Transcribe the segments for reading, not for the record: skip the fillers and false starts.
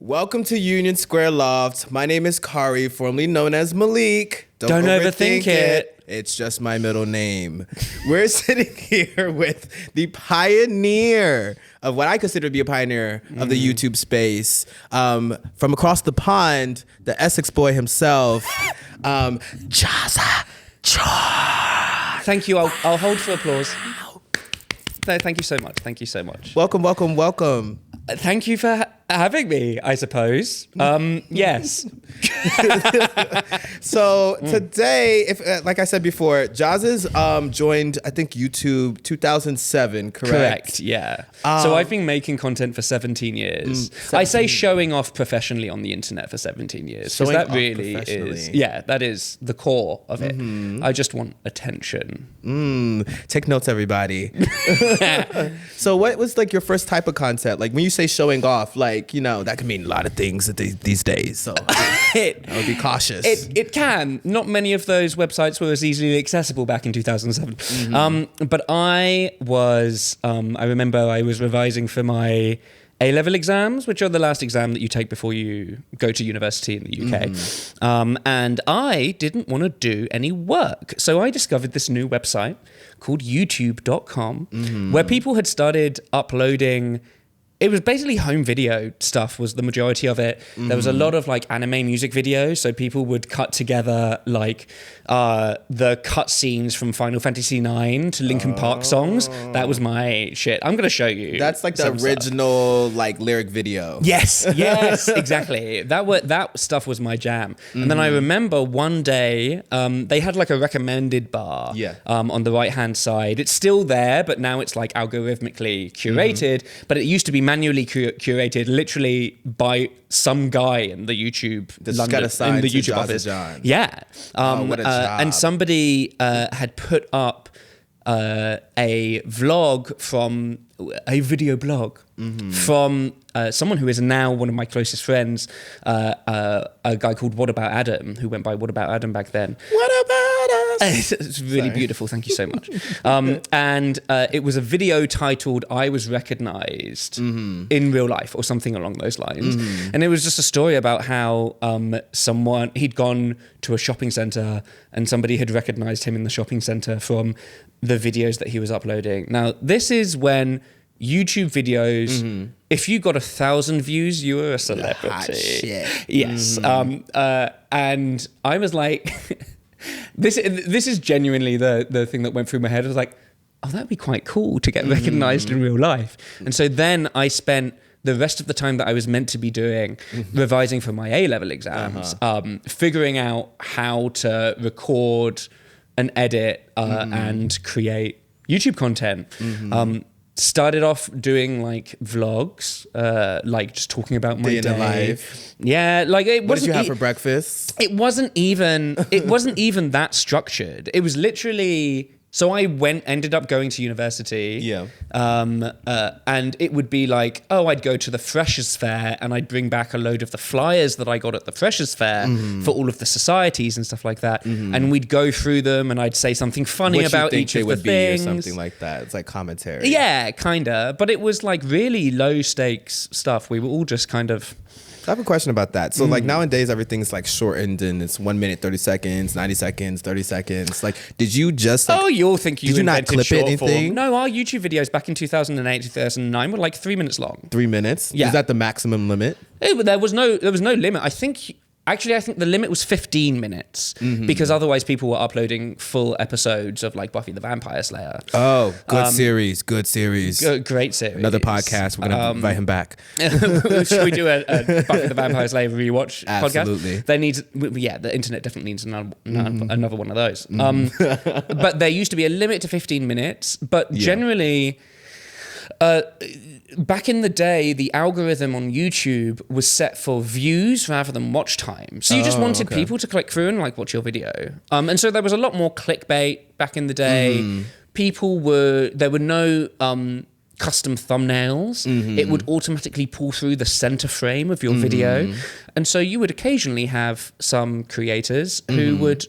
Welcome to Union Square Loft. My name is Kari, formerly known as Malik. Don't overthink it. It's just my middle name. We're sitting here with the pioneer of what I consider to be a pioneer of the YouTube space. From across the pond, the Essex boy himself, Jazza Char. Thank you. I'll hold for applause. No, thank you so much. Thank you so much. Welcome, welcome, welcome. Thank you for having me, I suppose. Yes. So today, if like I said before, Jazza's joined, I think, YouTube 2007, correct? Correct, yeah. So I've been making content for 17 years. I say showing off professionally on the internet for 17 years. Because that really is, that is the core of it. I just want attention. Take notes, everybody. So what was like your first type of content? Like when you say showing off, like, you know, that can mean a lot of things these days. So I would be cautious. It can. Not many of those websites were as easily accessible back in 2007. But I was, I remember I was revising for my A-level exams, which are the last exam that you take before you go to university in the UK. And I didn't want to do any work. So I discovered this new website called youtube.com where people had started uploading. It was basically home video stuff was the majority of it. There was a lot of like anime music videos. So people would cut together like the cut scenes from Final Fantasy IX to Linkin Park songs. That was my shit. I'm going to show you. That's like the original like lyric video. Yes, exactly. That stuff was my jam. And then I remember one day they had like a recommended bar on the right hand side. It's still there, but now it's like algorithmically curated. But it used to be manually curated, literally by some guy in the YouTube London, in the YouTube office. Yeah, what a job. And somebody had put up a vlog from a video blog from someone who is now one of my closest friends, a guy called What About Adam, who went by What About Adam back then. What about us? It's really beautiful. Thank you so much. And it was a video titled "I Was Recognized in Real Life" or something along those lines. And it was just a story about how he'd gone to a shopping center and somebody had recognized him in the shopping center from the videos that he was uploading. Now, this is when YouTube videos, if you got 1,000 views, you were a celebrity. Hot shit. Yes. And I was like, this is genuinely the thing that went through my head. I was like, oh, that'd be quite cool to get recognized in real life. And so then I spent the rest of the time that I was meant to be doing revising for my A-level exams, figuring out how to record and edit and create YouTube content. Started off doing like vlogs, like just talking about my day in the life. Yeah, like it wasn't. What did you have for breakfast? It wasn't even that structured. It was literally. So I ended up going to university. Yeah. And it would be like, I'd go to the Freshers' Fair and I'd bring back a load of the flyers that I got at the Freshers' Fair for all of the societies and stuff like that. And we'd go through them and I'd say something funny about each of the things. Or something like that. It's like commentary. Yeah, kinda. But it was like really low stakes stuff. We were all just kind of. I have a question about that. So like nowadays everything's like shortened and it's 1 minute, 30 seconds, 90 seconds, 30 seconds. Like, did you just like, you'll think did you not clip it anything? No, our YouTube videos back in 2008, 2009 were like 3 minutes long. 3 minutes? Yeah. Is that the maximum limit? There was no limit. I think the limit was 15 minutes because otherwise people were uploading full episodes of like Buffy the Vampire Slayer. Oh, good series. Great series. Another podcast. We're going to invite him back. Should we do a Buffy the Vampire Slayer rewatch Absolutely. podcast? The internet definitely needs another one of those. But there used to be a limit to 15 minutes, but generally... back in the day, the algorithm on YouTube was set for views rather than watch time. So you just wanted people to click through and like watch your video. And so there was a lot more clickbait back in the day. There were no custom thumbnails. It would automatically pull through the center frame of your video. And so you would occasionally have some creators who would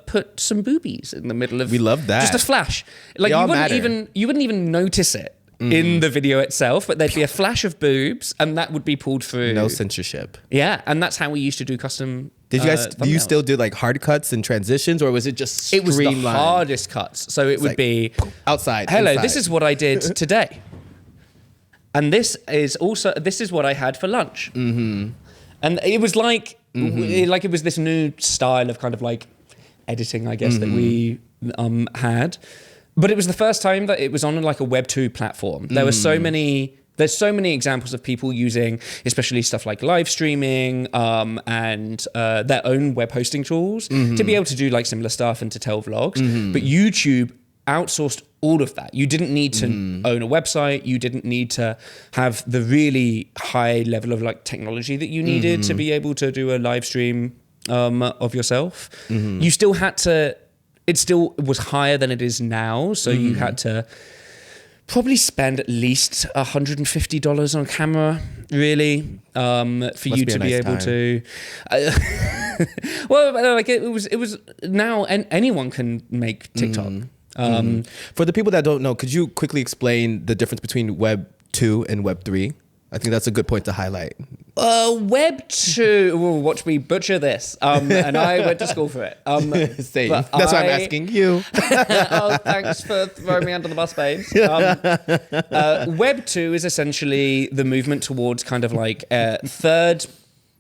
put some boobies in the middle of. We love that. Just a flash. Like you wouldn't even notice it. in the video itself, but there'd be a flash of boobs, and that would be pulled through. No censorship. Yeah, and that's how we used to do custom. Did you guys? Do you thumbnails. still do like hard cuts and transitions, or was it just It was the streamlined? hardest cuts. So it would like, be outside. hello, inside. this is what I did today. And this is what I had for lunch. Mm-hmm. And it was like it was this new style of kind of like editing, I guess, that we had. But it was the first time that it was on like a Web 2 platform. There were there's so many examples of people using, especially stuff like live streaming and their own web hosting tools to be able to do like similar stuff and to tell vlogs. But YouTube outsourced all of that. You didn't need to own a website. You didn't need to have the really high level of like technology that you needed to be able to do a live stream of yourself. You still had to. It still was higher than it is now, so you had to probably spend at least $150 on a camera, really, for you to be able to. Well, like it was now, and anyone can make TikTok. For the people that don't know, could you quickly explain the difference between Web 2 and Web 3? I think that's a good point to highlight. Web 2, watch me butcher this. And I went to school for it. Same. That's why I'm asking you. Oh, thanks for throwing me under the bus, babes. Web 2 is essentially the movement towards kind of like third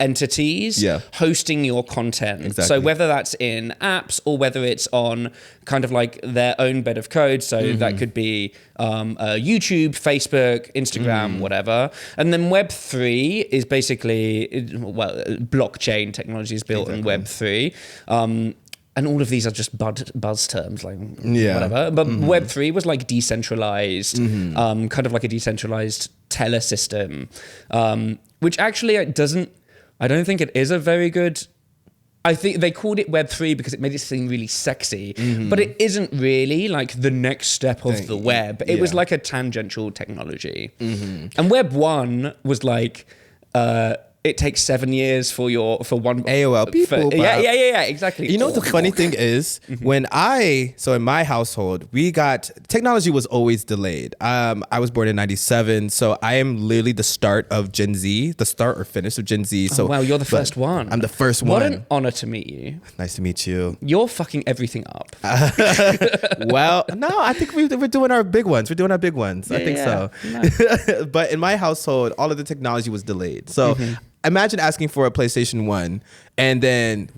entities hosting your content. Exactly. So whether that's in apps or whether it's on kind of like their own bed of code. So that could be YouTube, Facebook, Instagram, whatever. And then Web 3 is basically, blockchain technology is built on Web 3. And all of these are just buzz terms, like whatever. But Web 3 was like decentralized, kind of like a decentralized teller system, which actually I don't think it is a very good. I think they called it Web 3 because it made it seem really sexy, but it isn't really like the next step of the web. It was like a tangential technology. And Web 1 was like, it takes 7 years for one AOL people. Yeah, exactly. You know what the funny thing is? So in my household, technology was always delayed. I was born in 97, so I am literally the start of Gen Z, the start or finish of Gen Z. So wow, you're the first one. I'm the first one. What an honor to meet you. Nice to meet you. You're fucking everything up. Well, no, I think we're doing our big ones. We're doing our big ones. I think so. No. But in my household, all of the technology was delayed. So imagine asking for a PlayStation 1 and then,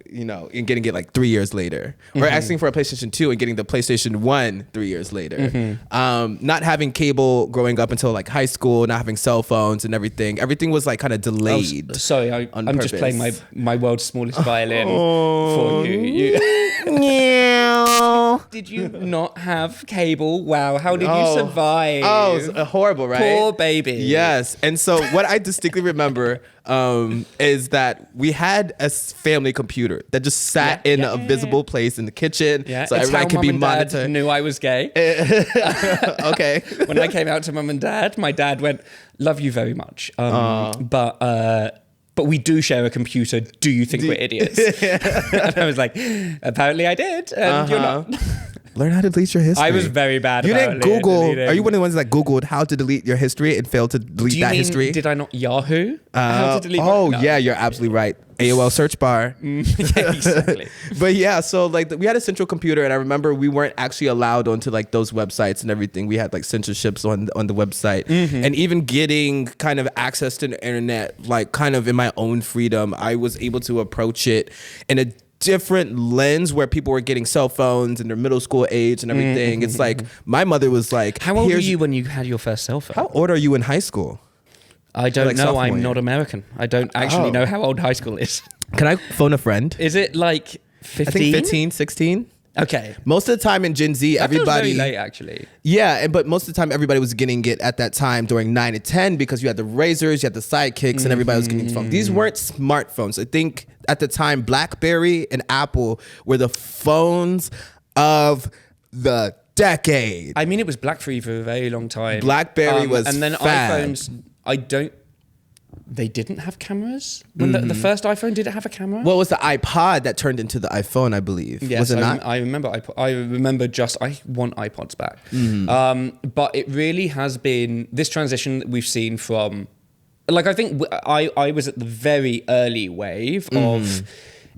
and getting it like 3 years later. Or asking for a PlayStation 2 and getting the PlayStation 1 3 years later. Not having cable growing up until like high school, not having cell phones and everything. Everything was like kind of delayed. Sorry, I'm just playing my world's smallest violin for you. Did you not have cable? Wow, how did you survive? Oh, it's horrible, right? Poor baby. Yes. And so what I distinctly remember is that we had a family computer that just sat in a visible place in the kitchen, so everybody could be monitored. Knew I was gay. Okay. When I came out to mum and dad, my dad went, "Love you very much, but we do share a computer. Do you think we're idiots?" And I was like, "Apparently I did, and you're not." Learn how to delete your history. I was very bad. You about didn't Google. deleting. Are you one of the ones that Googled how to delete your history and failed to delete that history? Did I not Yahoo? How to delete yeah, you're absolutely right. AOL search bar. Yeah, exactly. But yeah, so like we had a central computer, and I remember we weren't actually allowed onto like those websites and everything. We had like censorships on the website, and even getting kind of access to the internet, like kind of in my own freedom, I was able to approach it in a different lens where people were getting cell phones in their middle school age and everything. It's like my mother was like, "How old were you when you had your first cell phone?" How old are you in high school? I don't like know. sophomore I'm year. not American. I don't actually know how old high school is. Can I phone a friend? Is it like 15? I think 15, 16. Okay. Most of the time in Gen Z, That feels everybody. very late, actually. Yeah, but most of the time everybody was getting it at that time during 9 and 10 because you had the Razors, you had the Sidekicks, and everybody was getting phones. These weren't smartphones. I think at the time, BlackBerry and Apple were the phones of the decade. I mean, it was BlackBerry for a very long time. BlackBerry was and then fad. iPhones. I don't they didn't have cameras. When the first iPhone, did it have a camera? Well, it was the iPod that turned into the iPhone, I believe. Yes, was it not? I remember. I want iPods back. But it really has been this transition that we've seen from, like, I think I was at the very early wave of.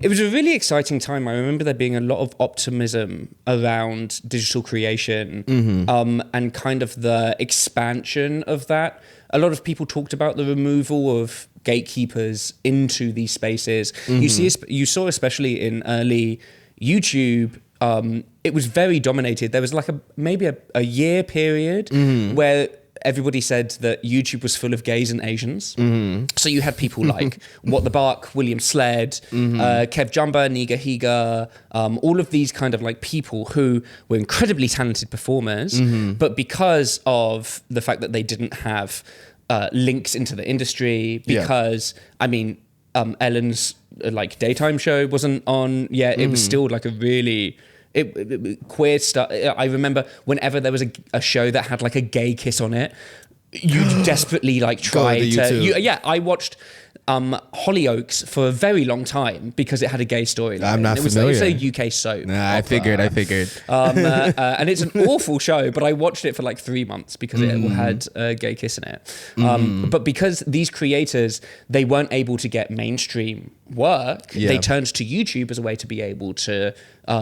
It was a really exciting time. I remember there being a lot of optimism around digital creation, and kind of the expansion of that. A lot of people talked about the removal of gatekeepers into these spaces. You saw especially in early YouTube, it was very dominated. There was like maybe a year period where everybody said that YouTube was full of gays and Asians. So you had people like What the Bark, William Sled, Kev Jumba, Niga Higa, all of these kind of like people who were incredibly talented performers, but because of the fact that they didn't have links into the industry, because I mean, Ellen's like daytime show wasn't on yet. It was still like a really queer stuff. I remember whenever there was a show that had like a gay kiss on it, you'd desperately like try to. I watched Hollyoaks for a very long time because it had a gay storyline. I'm not familiar. It was a UK soap. Nah, I figured. And it's an awful show, but I watched it for like 3 months because it had a gay kiss in it. But because these creators, they weren't able to get mainstream work, they turned to YouTube as a way to be able to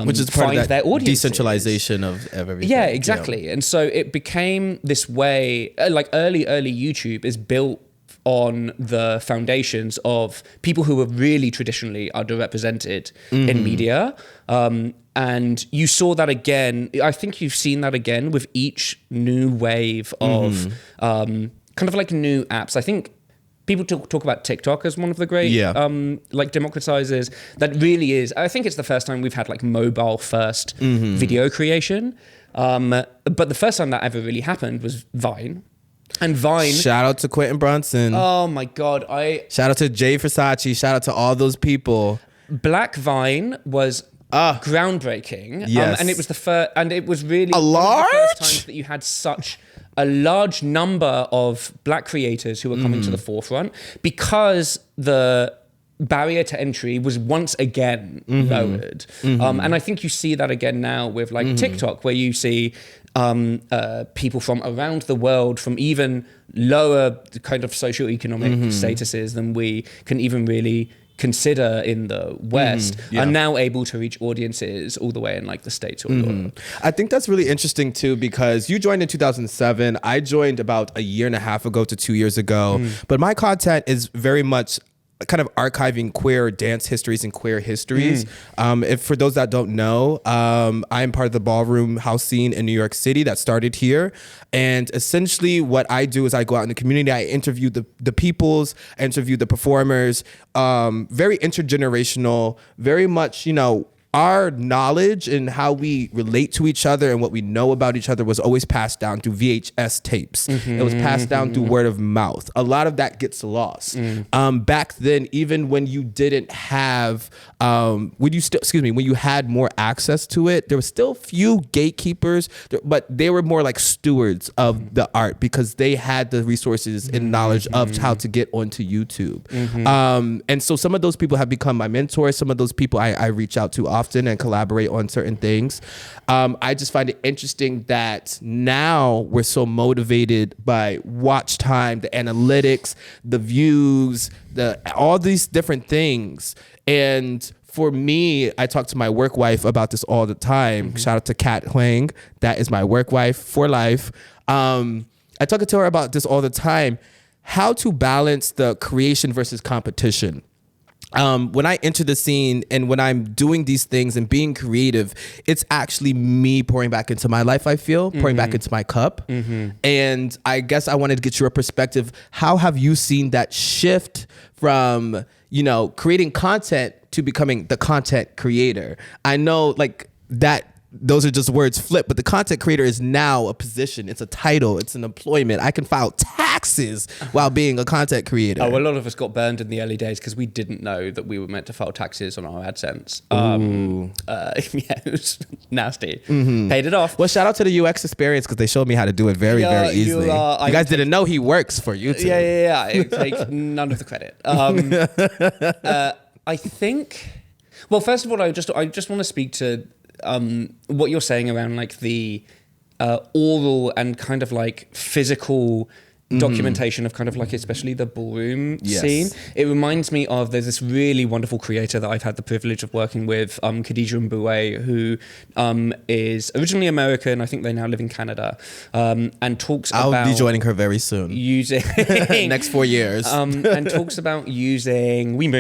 which is part find of that their audience. Decentralization of everything. Yeah, exactly. And so it became this way, like early YouTube is built on the foundations of people who were really traditionally underrepresented in media. And you saw that again. I think you've seen that again with each new wave of kind of like new apps. I think people talk about TikTok as one of the great like democratizers. That really is. I think it's the first time we've had like mobile first video creation. But the first time that ever really happened was Vine. And Vine. Shout out to Quentin Brunson. Oh my God. Shout out to Jay Versace. Shout out to all those people. Black Vine was groundbreaking. Yes. And it was the first, and it was really one of the first times that you had such a large number of black creators who were coming to the forefront because the barrier to entry was once again lowered. And I think you see that again now with like TikTok, where you see people from around the world, from even lower kind of socioeconomic statuses than we can even really consider in the West, are now able to reach audiences all the way in like the States or Europe. I think that's really interesting too, because you joined in 2007. I joined about a year and a half ago to 2 years ago. But my content is very much kind of archiving queer dance histories and queer histories. If for those that don't know, I'm part of the ballroom house scene in New York City that started here. And essentially what I do is I go out in the community, I interview the peoples, I interview the performers, very intergenerational, very much, you know, our knowledge and how we relate to each other and what we know about each other was always passed down through VHS tapes. It was passed down through word of mouth. A lot of that gets lost. Back then, even when you didn't have, when you had more access to it, there were still few gatekeepers, but they were more like stewards of the art because they had the resources and knowledge of how to get onto YouTube. And so some of those people have become my mentors. Some of those people I reach out to often and collaborate on certain things. I just find it interesting that now we're so motivated by watch time, the analytics, the views, all these different things. And for me, I talk to my work wife about this all the time. Shout out to Kat Huang. That is my work wife for life. I talk to her about this all the time. How to balance the creation versus competition. When I enter the scene and when I'm doing these things and being creative, it's actually me pouring back into my life, I feel, pouring back into my cup. And I guess I wanted to get your perspective. How have you seen that shift from, you know, creating content to becoming the content creator? I know like that those are just words flipped, but the content creator is now a position. It's a title. It's an employment. I can file taxes while being a content creator. Oh, a lot of us got burned in the early days because we didn't know that we were meant to file taxes on our AdSense. Yeah, it was nasty. Paid it off. Well, shout out to the UX experience because they showed me how to do it very easily. You guys didn't know he works for YouTube. Yeah. I take none of the credit. I think. Well, first of all, I just want to speak to what you're saying around like the oral and kind of like physical documentation of kind of like especially the ballroom scene. It reminds me of there's this really wonderful creator that I've had the privilege of working with, Khadija Mboué, who is originally American. I think they now live in Canada, and talks about... I'll be joining her very soon. Using... Next 4 years. And talks about using... We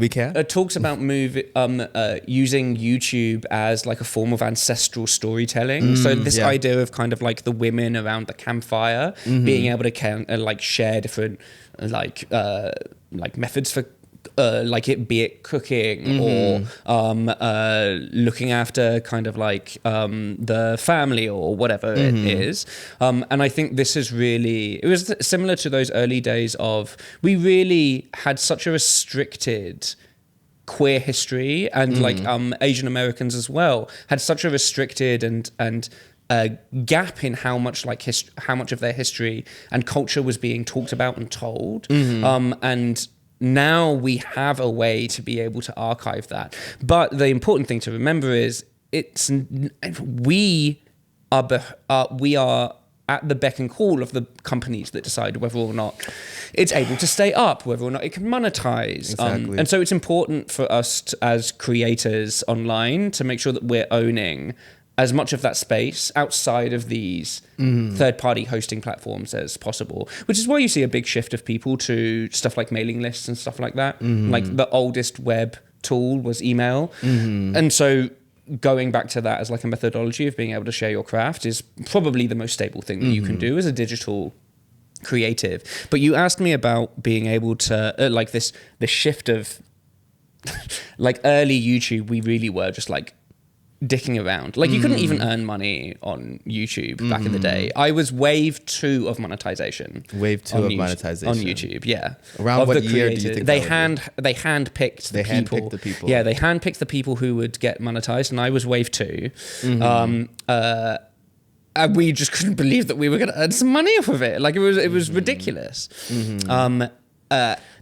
can? Talks about using YouTube as like a form of ancestral storytelling. So this idea of kind of like the women around the campfire being able to like share different like methods for like be it cooking or looking after kind of like the family or whatever it is. And I think this is really, it was similar to those early days of, we really had such a restricted queer history, and like Asian Americans as well had such a restricted and gap in how much like how much of their history and culture was being talked about and told. And now we have a way to be able to archive that. But the important thing to remember is we are at the beck and call of the companies that decide whether or not it's able to stay up, whether or not it can monetize. Exactly. And so it's important for us as creators online to make sure that we're owning as much of that space outside of these third-party hosting platforms as possible, which is why you see a big shift of people to stuff like mailing lists and stuff like that. Like the oldest web tool was email. And so going back to that as like a methodology of being able to share your craft is probably the most stable thing that you can do as a digital creative. But you asked me about being able to like the shift of like early YouTube, we really were just like dicking around. Like you couldn't even earn money on YouTube back in the day. I was wave 2 of monetization. Wave 2 of monetization on YouTube, yeah. Around what year do you think they handpicked the people? Yeah, they handpicked the people who would get monetized, and I was wave 2. And we just couldn't believe that we were going to earn some money off of it. Like it was ridiculous. Do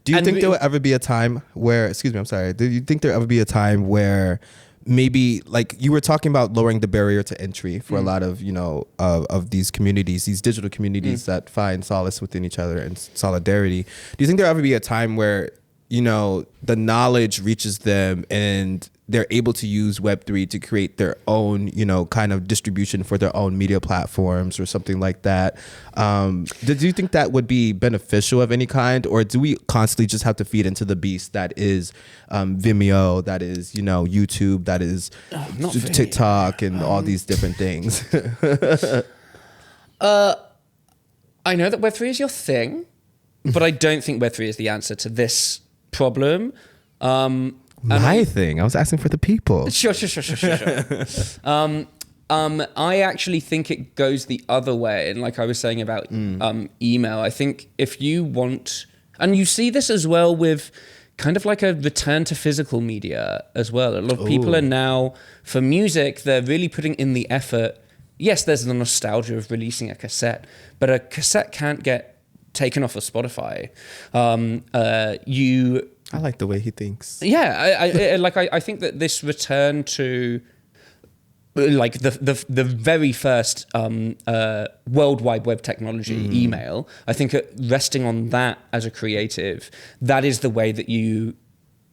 you think there will ever be a time where? Excuse me, I'm sorry. Do you think there will ever be a time where? Maybe like you were talking about lowering the barrier to entry for a lot of, you know, of these communities, these digital communities that find solace within each other and solidarity. Do you think there'll ever be a time where, you know, the knowledge reaches them and they're able to use Web3 to create their own, you know, kind of distribution for their own media platforms or something like that? Do you think that would be beneficial of any kind, or do we constantly just have to feed into the beast that is Vimeo, that is, you know, YouTube, that is TikTok and all these different things? I know that Web3 is your thing, but I don't think Web3 is the answer to this problem. My thing. I was asking for the people. Sure. I actually think it goes the other way. And like I was saying about email, I think if you want, and you see this as well with kind of like a return to physical media as well. A lot of people are now, for music, they're really putting in the effort. Yes, there's the nostalgia of releasing a cassette, but a cassette can't get taken off of Spotify. I like the way he thinks. Yeah, I think that this return to like the very first World Wide Web technology, email, I think resting on that as a creative, that is the way that you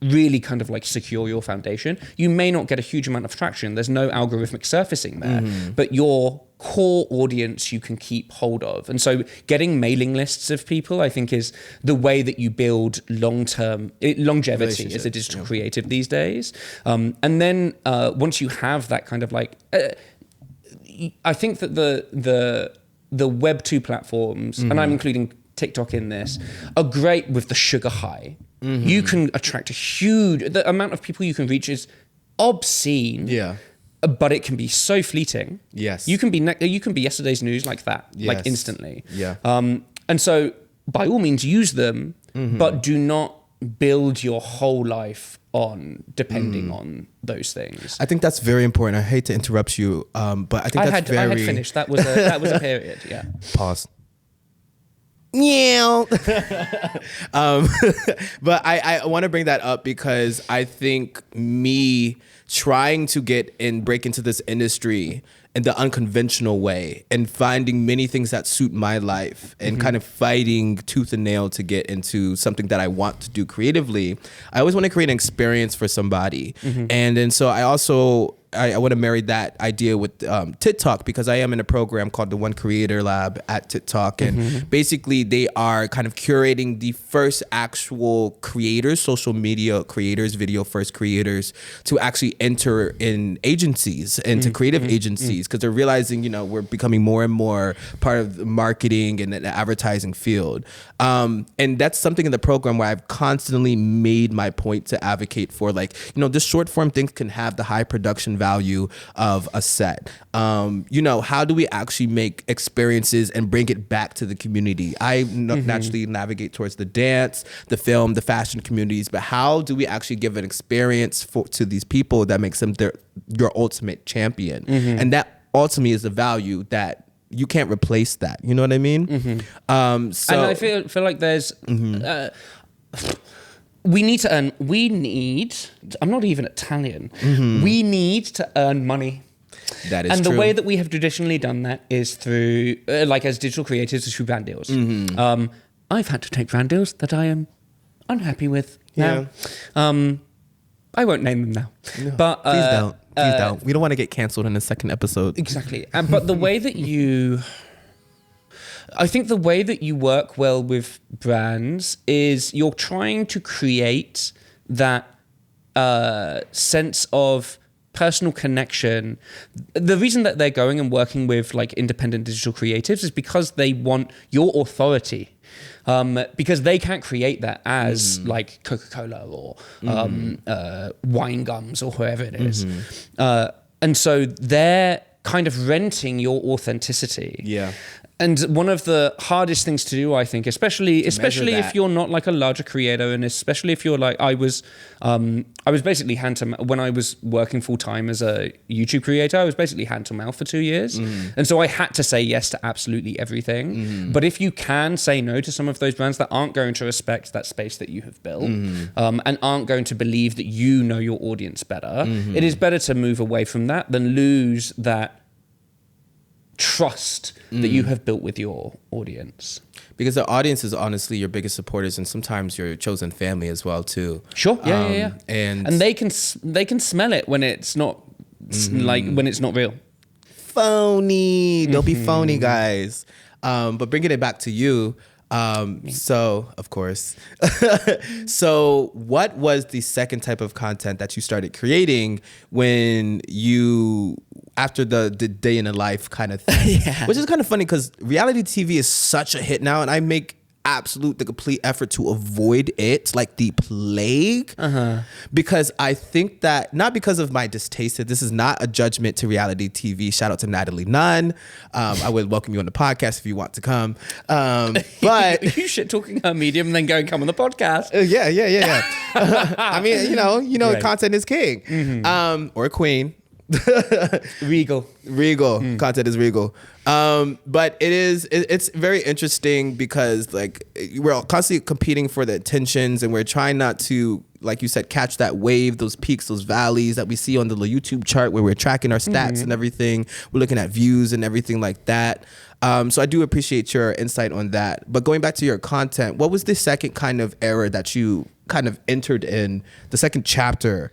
really kind of like secure your foundation. You may not get a huge amount of traction. There's no algorithmic surfacing there, but your core audience you can keep hold of. And so getting mailing lists of people, I think, is the way that you build long-term longevity as a digital creative these days. And then once you have that kind of like, I think that the Web 2 platforms, and I'm including TikTok in this, are great with the sugar high. You can attract the amount of people you can reach is obscene. Yeah. but it can be so fleeting. Yes. You can be yesterday's news like that, like Yes. instantly. Yeah. And so by all means use them, but do not build your whole life on depending on those things. I think that's very important. I hate to interrupt you, but I think I that's had finished. That was a period. Yeah. Pause. Yeah. But I want to bring that up because I think me trying to break into this industry in the unconventional way and finding many things that suit my life and kind of fighting tooth and nail to get into something that I want to do creatively. I always want to create an experience for somebody. And then so I also I want to marry that idea with TikTok because I am in a program called the One Creator Lab at TikTok. And basically they are kind of curating the first actual creators, social media creators, video first creators to actually enter in agencies, into creative agencies, because they're realizing, you know, we're becoming more and more part of the marketing and the advertising field. And that's something in the program where I've constantly made my point to advocate for, like, you know, this short form thing can have the high production value of a set. You know, how do we actually make experiences and bring it back to the community? I naturally navigate towards the dance, the film, the fashion communities, but how do we actually give an experience to these people that makes them your ultimate champion? And that ultimately is the value that you can't replace that. You know what I mean? So, and I feel like there's we need to earn. I'm not even Italian. We need to earn money. that is And true. the way that we have traditionally done that is through, like as digital creators, is through brand deals. I've had to take brand deals that I am unhappy with now. I won't name them now. No, But please don't. Please don't. We don't want to get canceled in the second episode. Exactly. But the way that I think the way that you work well with brands is you're trying to create that sense of personal connection. The reason that they're going and working with like independent digital creatives is because they want your authority. Because they can't create that as like Coca-Cola or wine gums or whoever it is. And so they're kind of renting your authenticity. Yeah. And one of the hardest things to do, I think, especially that. if you're not like a larger creator, and especially if you're like I was basically hand to mouth when I was working full time as a YouTube creator. I was basically hand to mouth for 2 years, and so I had to say yes to absolutely everything. But if you can say no to some of those brands that aren't going to respect that space that you have built, and aren't going to believe that you know your audience better, it is better to move away from that than lose that trust that you have built with your audience. Because the audience is honestly your biggest supporters and sometimes your chosen family as well too. Sure. Yeah. And they can smell it when it's not like when it's not real. phony. Don't be phony, guys. But bringing it back to you. So of course, so what was the second type of content that you started creating when you, after the day in a life kind of thing, which is kind of funny because reality TV is such a hit now and I make the complete effort to avoid it like the plague, because I think that, not because of my distaste, this is not a judgment to reality TV. Shout out to Natalie Nunn. I would welcome you on the podcast if you want to come. But you shit talking her medium and then go and come on the podcast. yeah. I mean, you know, Right. content is king, or queen. Regal. Content is regal. But it's very interesting because like we're constantly competing for the attentions and we're trying not to, like you said, catch that wave, those peaks, those valleys that we see on the YouTube chart where we're tracking our stats and everything. We're looking at views and everything like that. So I do appreciate your insight on that. But going back to your content, what was the second kind of era that you kind of entered in, the second chapter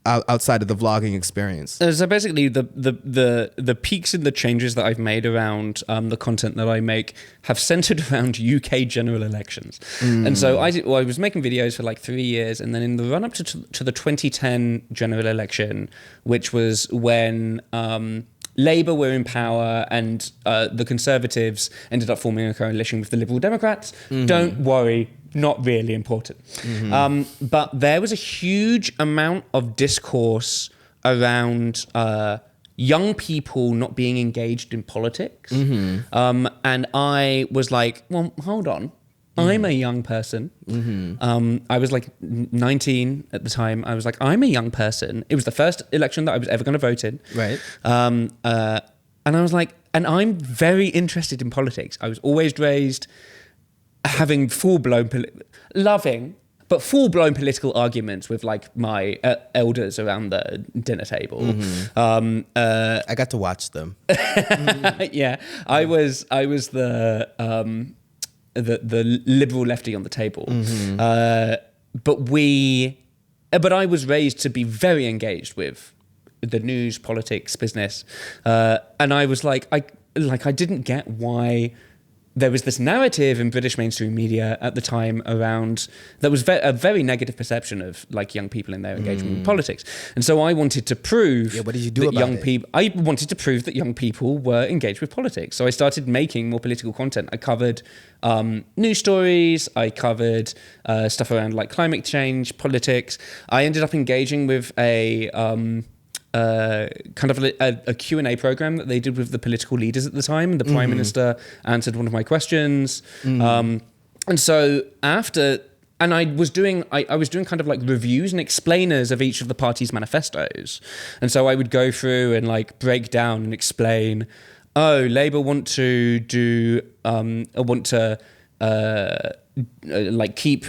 outside of the vlogging experience? So basically, the peaks and the changes that I've made around the content that I make have centered around UK general elections. And so I was making videos for like 3 years, and then in the run up to the 2010 general election, which was when Labour were in power and the Conservatives ended up forming a coalition with the Liberal Democrats. Don't worry, not really important. But there was a huge amount of discourse around young people not being engaged in politics. And I was like, well, hold on. I'm a young person. I was like 19 at the time. I was like, I'm a young person. It was the first election that I was ever going to vote in. Right. And I was like, and I'm very interested in politics. I was always raised having full-blown, loving, but full-blown political arguments with like my elders around the dinner table. I got to watch them. Yeah, I was the liberal lefty on the table. But I was raised to be very engaged with the news, politics, business, and I was like, I didn't get why there was this narrative in British mainstream media at the time around that was a very negative perception of like young people in their engagement with politics. And so I wanted to prove what did you do about it? I wanted to prove that young people were engaged with politics. So I started making more political content. I covered news stories. I covered stuff around like climate change, politics. I ended up engaging with a kind of a Q&A program that they did with the political leaders at the time. The Prime Minister answered one of my questions. And so I was doing kind of like reviews and explainers of each of the parties' manifestos. And so I would go through and like break down and explain, Labour want to like keep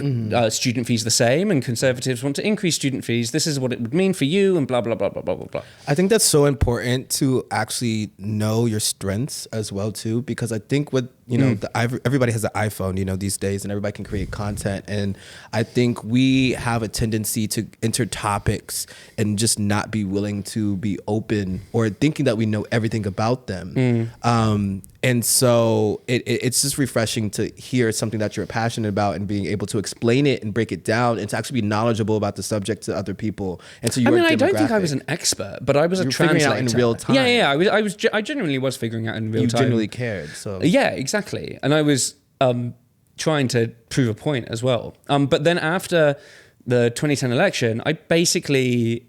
student fees the same, and Conservatives want to increase student fees. This is what it would mean for you, and blah blah blah blah blah blah blah. I think that's so important to actually know your strengths as well too, because I think with everybody has an iPhone these days, and everybody can create content, and I think we have a tendency to enter topics and just not be willing to be open or thinking that we know everything about them. And so it's just refreshing to hear something that you're passionate about and being able to explain it and break it down and to actually be knowledgeable about the subject to other people. And so I don't think I was an expert, but I was a translator. Figuring out in real time. Yeah. I genuinely was figuring out in real time. You genuinely cared. So yeah, exactly. And I was trying to prove a point as well. But then after the 2010 election, I basically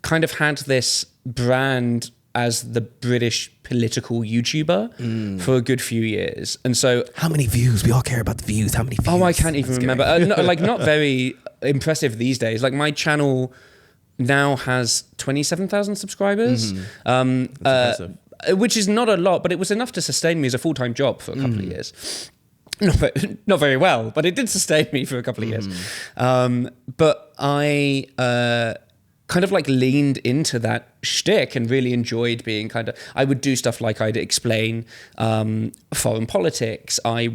kind of had this brand as the British political YouTuber for a good few years. And so how many views? We all care about the views. How many views? Oh, I can't even remember. Not very impressive these days. Like my channel now has 27,000 subscribers. Which is not a lot, but it was enough to sustain me as a full-time job for a couple of years. Not very well, but it did sustain me for a couple of years. But I kind of like leaned into that shtick and really enjoyed being I would do stuff like I'd explain foreign politics. I'd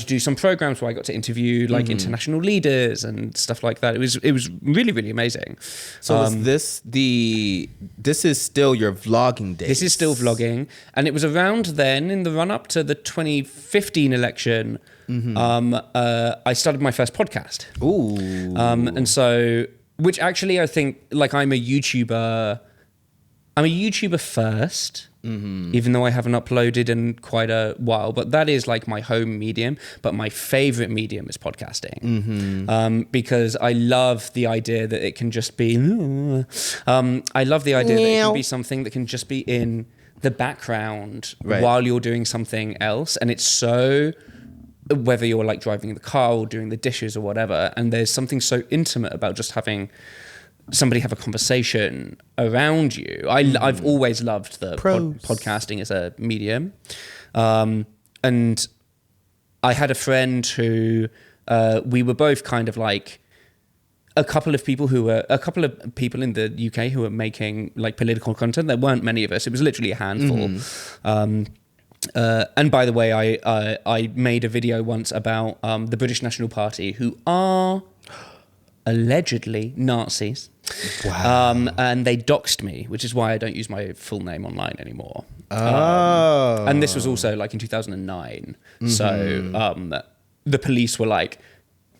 do some programs where I got to interview like international leaders and stuff like that. It was really, really amazing. So this is still your vlogging days? This is still vlogging. And it was around then, in the run-up to the 2015 election, I started my first podcast. Ooh. And so, which actually I think, like, I'm a YouTuber first, even though I haven't uploaded in quite a while, but that is like my home medium. But my favorite medium is podcasting, because I love the idea that it can just be, I love the idea that it can be something that can just be in the background while you're doing something else. And it's so, whether you're like driving the car or doing the dishes or whatever, and there's something so intimate about just having somebody have a conversation around you. I've always loved the podcasting as a medium. And I had a friend who we were both kind of like a couple of people in the UK who were making like political content. There weren't many of us. It was literally a handful. And by the way, I made a video once about the British National Party, who are allegedly Nazis. Wow. And they doxed me, which is why I don't use my full name online anymore. And this was also like in 2009. So the police were like,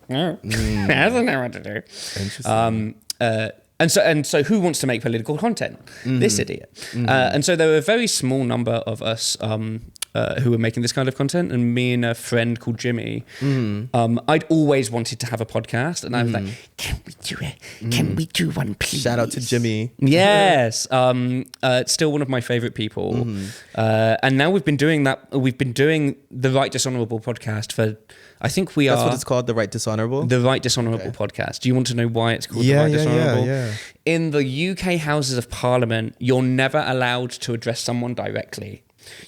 doesn't know what to do. Interesting. And so who wants to make political content? This idiot. And so there were a very small number of us who were making this kind of content, and me and a friend called Jimmy. I'd always wanted to have a podcast, and I was like, can we do it? Can we do one, please? Shout out to Jimmy. Yes. Still one of my favorite people. And now we've been doing that. We've been doing the Right Dishonorable podcast for, I think we That's are. what it's called, the Right Dishonorable? The Right Dishonorable podcast. Do you want to know why it's called the Right Dishonorable? Yeah. In the UK Houses of Parliament, you're never allowed to address someone directly.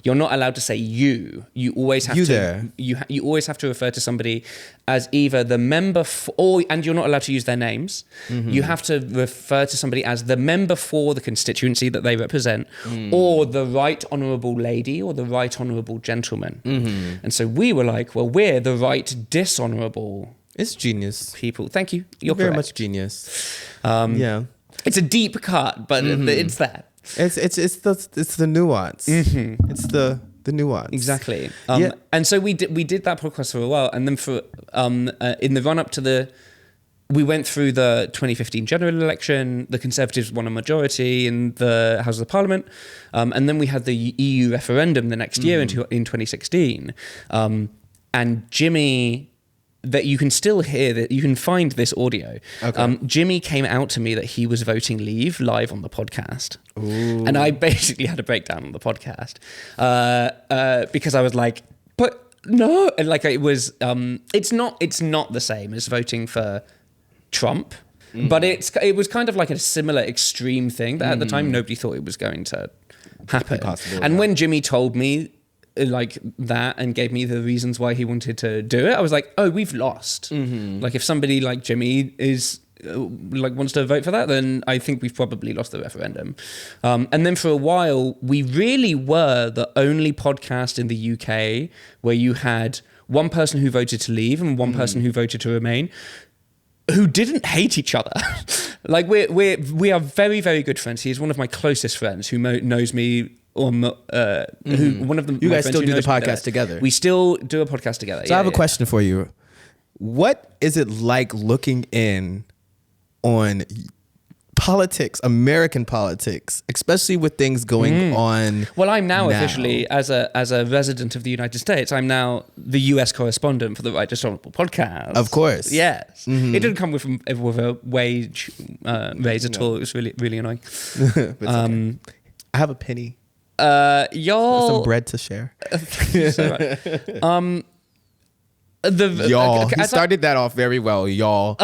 You're not allowed to say you. You always have You to. there. You always have to refer to somebody as either the member for, and you're not allowed to use their names. You have to refer to somebody as the member for the constituency that they represent, or the Right Honourable Lady or the Right Honourable Gentleman. And so we were like, well, we're the Right Dishonourable It's genius. people. Thank you. You're very correct. much genius. Yeah. It's a deep cut, but it's that. It's the nuance. It's the nuance. Exactly. Yeah. And so we did that podcast for a while, and then for in the run up to we went through the 2015 general election. The Conservatives won a majority in the House of Parliament, and then we had the EU referendum the next year in 2016. And Jimmy. That you can still hear, that you can find this audio. Okay. Jimmy came out to me that he was voting Leave live on the podcast. Ooh. And I basically had a breakdown on the podcast because I was like, but no, and like it was, it's not the same as voting for Trump, but it was kind of like a similar extreme thing that at the time nobody thought it was going to happen. Possible, and yeah. when Jimmy told me like that and gave me the reasons why he wanted to do it, I was like, oh, we've lost. Like if somebody like Jimmy is like wants to vote for that, then I think we've probably lost the referendum. And then for a while, we really were the only podcast in the UK where you had one person who voted to leave and one person who voted to remain, who didn't hate each other. Like we are very, very good friends. He is one of my closest friends who knows me. Who one of them? You my guys friends still who do the knows me podcast best. together? We still do a podcast together. So I have a question for you. What is it like looking in on politics, American politics, especially with things going on? Well, I'm now officially, as a resident of the United States, I'm now the US correspondent for the Right Dishonorable podcast. Of course. Yes. It didn't come with a wage raise at all. It was really, really annoying. But it's okay. I have a penny. Y'all. Some bread to share. Thank you so much. Y'all. He started that off very well, y'all.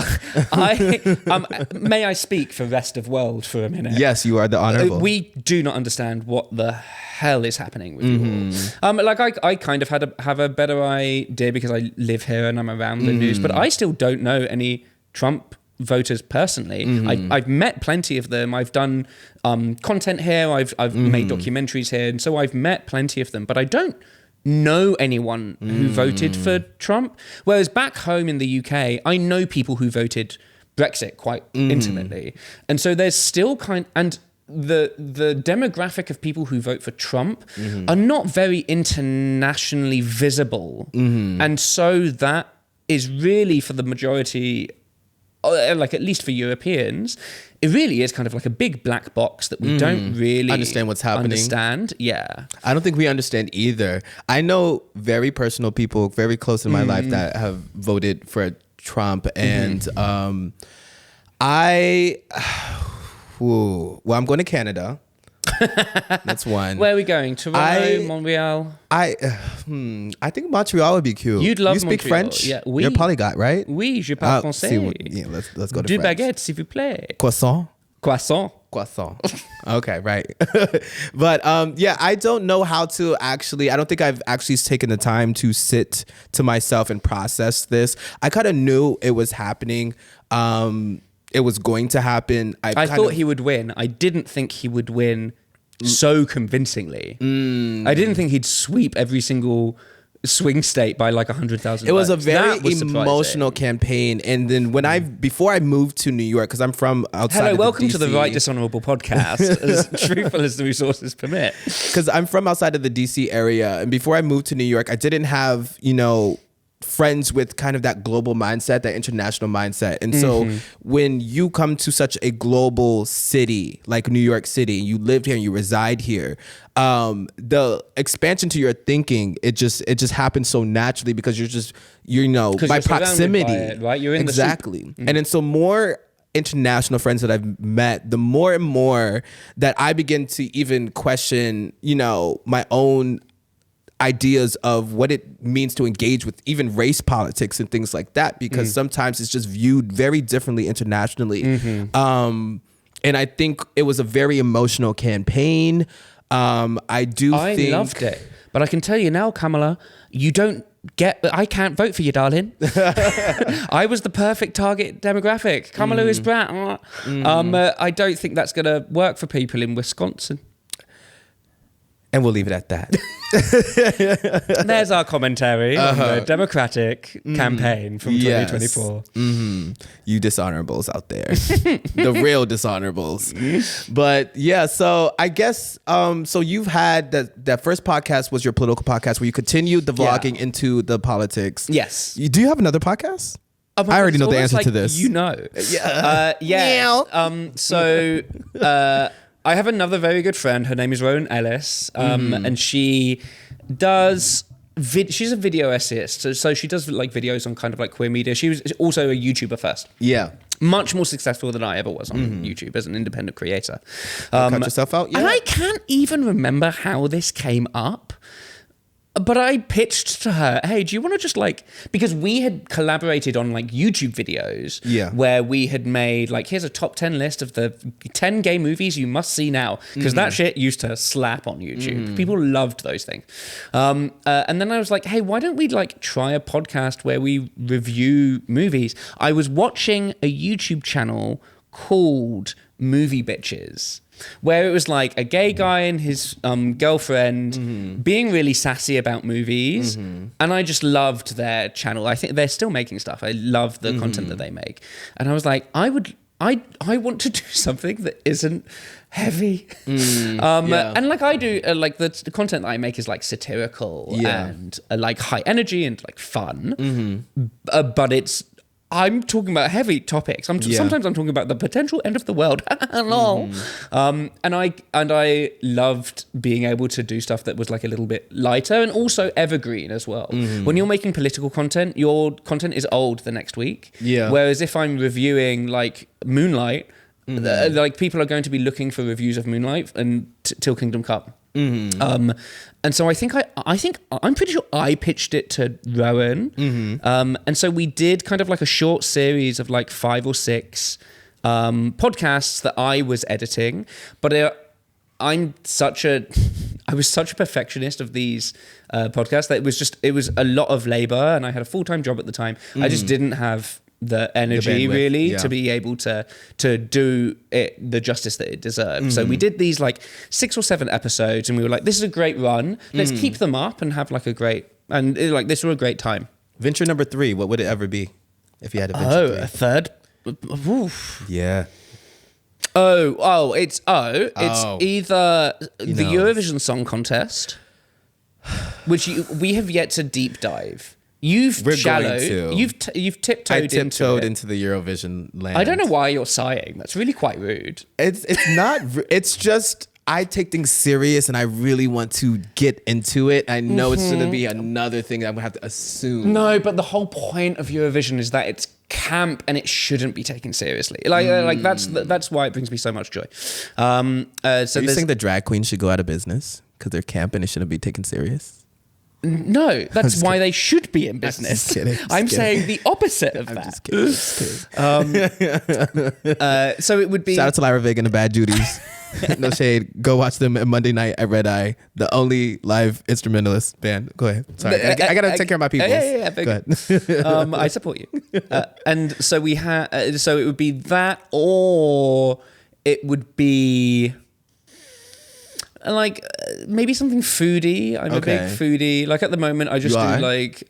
May I speak for rest of world for a minute? Yes, you are the honorable. We do not understand what the hell is happening with you all. Like I kind of have a better idea because I live here and I'm around the news, but I still don't know any Trump voters personally. I've met plenty of them. I've done content here. I've made documentaries here, and so I've met plenty of them. But I don't know anyone who voted for Trump. Whereas back home in the UK, I know people who voted Brexit quite intimately, and so there's still the demographic of people who vote for Trump are not very internationally visible, and so that is really for the majority. Like at least for Europeans, it really is kind of like a big black box that we don't really understand what's happening. Yeah. I don't think we understand either. I know very personal people very close in my life that have voted for Trump, and well, I'm going to Canada. That's one. Where are we going? Toronto, Montreal? I think Montreal would be cute. You'd love You speak Montreal. French? Yeah, oui. You're polyglot, right? Oui, je parle français. Yeah, let's go to Deux French. baguettes, s'il vous plaît. Croissant. Croissant. Croissant. Okay, right. But yeah, I don't know how to actually, I don't think I've actually taken the time to sit to myself and process this. I kind of knew it was happening. It was going to happen. I thought he would win. I didn't think he would win so convincingly. I didn't think he'd sweep every single swing state by like 100,000 It was a votes. very That was emotional campaign. And then before I moved to New York, because I'm from outside Hello, of welcome the to the DC, Right Dishonorable podcast, as truthful as the resources permit. because I'm from outside of the DC area. And before I moved to New York, I didn't have, friends with kind of that global mindset, that international mindset. And so when you come to such a global city like New York City, you lived here and you reside here, the expansion to your thinking, it just happens so naturally because you're by you're surrounded proximity. by it, right? You're in exactly. And then so more international friends that I've met, the more and more that I begin to even question, you know, my own ideas of what it means to engage with even race politics and things like that, because sometimes it's just viewed very differently internationally. And I think it was a very emotional campaign. I loved it. But I can tell you now, Kamala, I can't vote for you, darling. I was the perfect target demographic. Kamala is brat. I don't think that's going to work for people in Wisconsin. And we'll leave it at that. There's our commentary on the Democratic campaign from 2024. You dishonorables out there. The real dishonorables. But yeah, so I guess, so you've had that first podcast was your political podcast where you continued the vlogging into the politics. Yes. Do you have another podcast? I already know the answer to this. You know. So I have another very good friend. Her name is Rowan Ellis, and she does. She's a video essayist, so she does like videos on kind of like queer media. She was also a YouTuber first. Yeah, much more successful than I ever was on YouTube as an independent creator. Cut yourself out. Yeah. And I can't even remember how this came up. But I pitched to her, hey, do you want to just like, because we had collaborated on like YouTube videos where we had made like, here's a top 10 list of the 10 gay movies you must see now. Because that shit used to slap on YouTube. People loved those things. And then I was like, hey, why don't we like try a podcast where we review movies? I was watching a YouTube channel called Movie Bitches, where it was like a gay guy and his girlfriend being really sassy about movies. And I just loved their channel. I think they're still making stuff. I love the content that they make. And I was like, I want to do something that isn't heavy. And like I do, like the content that I make is like satirical and like high energy and like fun. But I'm talking about heavy topics. Sometimes I'm talking about the potential end of the world. And I loved being able to do stuff that was like a little bit lighter and also evergreen as well. When you're making political content, your content is old the next week. Whereas if I'm reviewing like Moonlight, like people are going to be looking for reviews of Moonlight and Till Kingdom Come. And so I think I'm pretty sure I pitched it to Rowan. And so we did kind of like a short series of like 5 or 6 podcasts that I was editing. But I was such a perfectionist of these podcasts that it was a lot of labor, and I had a full-time job at the time. I just didn't have the energy really to be able to do it the justice that it deserved. So we did these like 6 or 7 episodes, and we were like, this is a great run. Let's keep them up and have like a great, and like this was a great time. Venture number 3, what would it ever be if you had a venture 3? A third? Oof. Yeah. It's either the Eurovision Song Contest, which we have yet to deep dive. You've tiptoed into the Eurovision land. I don't know why you're sighing. That's really quite rude. It's not. It's just I take things serious and I really want to get into it. I know it's going to be another thing that I'm going to have to assume. No, but the whole point of Eurovision is that it's camp and it shouldn't be taken seriously. Like that's why it brings me so much joy. So are you saying the drag queens should go out of business because they're camp and it shouldn't be taken serious? No, that's why they should be in business. I'm saying the opposite of that. So it would be... Shout out to Lyra Vega and the Bad Judies. No shade. Go watch them at Monday night at Red Eye. The only live instrumentalist band. Go ahead. Sorry. I got to take care of my people. Yeah. Go ahead. I support you. And so we had... so it would be that, or it would be... like maybe something foodie. I'm a big foodie. Like at the moment, I just do like